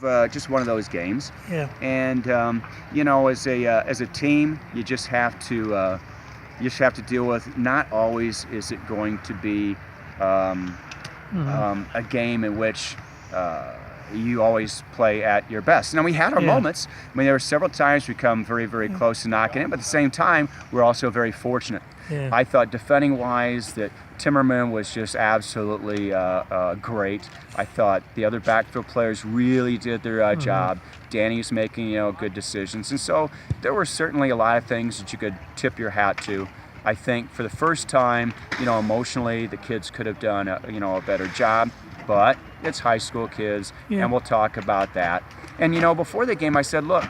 Just one of those games. Yeah. And as a team, you just have to deal with. Not always is it going to be a game in which you always play at your best. Now, we had our moments. I mean, there were several times we come very, very close to knocking it, but at the same time, we're also very fortunate. Yeah. I thought defending-wise that Timmerman was just absolutely great. I thought the other backfield players really did their job. Danny's making good decisions, and so there were certainly a lot of things that you could tip your hat to. I think for the first time, emotionally, the kids could have done a better job, but it's high school kids, and we'll talk about that. And before the game, I said, look,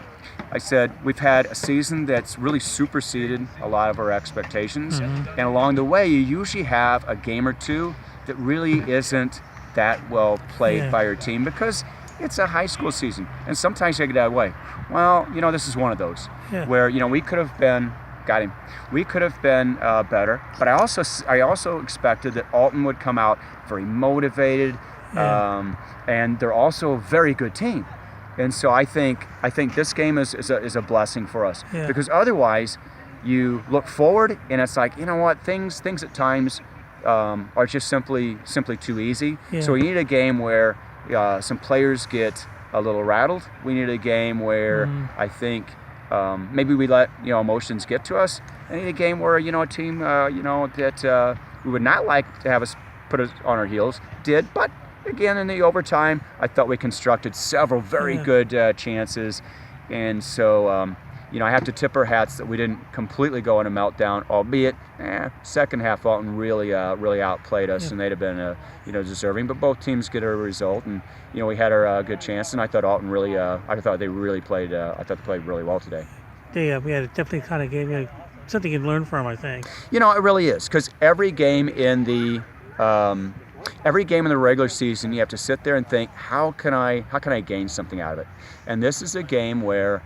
we've had a season that's really superseded a lot of our expectations, and along the way, you usually have a game or two that really isn't that well played by your team because it's a high school season, and sometimes you get that way. Well, this is one of those where we could have been. We could have been better, but I also expected that Alton would come out very motivated, and they're also a very good team, and so I think this game is a blessing for us because otherwise you look forward and it's like things at times are just simply too easy. So we need a game where some players get a little rattled. We need a game where I think. Maybe we let emotions get to us. I need a game where a team that we would not like to have us put us on our heels did, but again in the overtime I thought we constructed several very good chances, and so I have to tip our hats that we didn't completely go in a meltdown, albeit second half Alton really outplayed us, and they'd have been deserving, but both teams get a result, and we had our good chance, and I thought Alton really they played really well today. We had a definitely kind of game, something you can learn from, I think. It really is, because every game in the regular season, you have to sit there and think, how can I gain something out of it? And this is a game where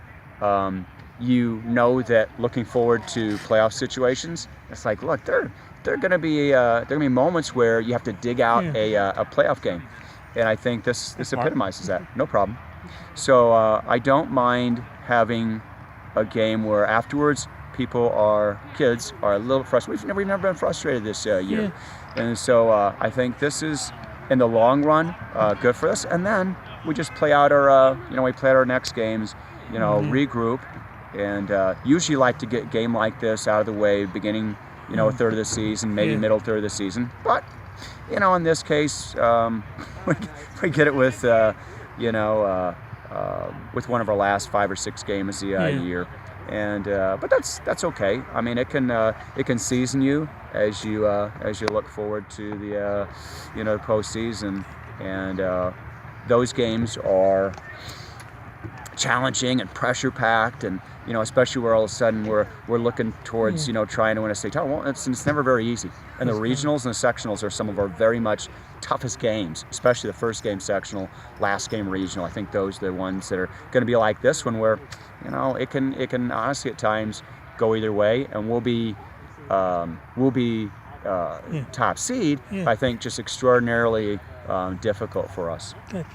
that looking forward to playoff situations, it's like, look, there are going to be moments where you have to dig out a playoff game, and I think this epitomizes that. No problem. So I don't mind having a game where afterwards kids are a little frustrated. We've never been frustrated this year, and so I think this is in the long run good for us. And then we just play out our next games, regroup. And usually like to get a game like this out of the way beginning, a third of the season, maybe middle third of the season. But, in this case, we get it with, with one of our last 5 or 6 games of the year. And but that's okay. I mean, it can season you as you look forward to the postseason, and those games are challenging and pressure packed, and especially where all of a sudden we're looking towards trying to win a state title. Well, it's never very easy, and the regionals and the sectionals are some of our very much toughest games, especially the first game sectional, last game regional. I think those are the ones that are going to be like this one, where it can honestly at times go either way, and we'll be top seed. I think just extraordinarily difficult for us. Good.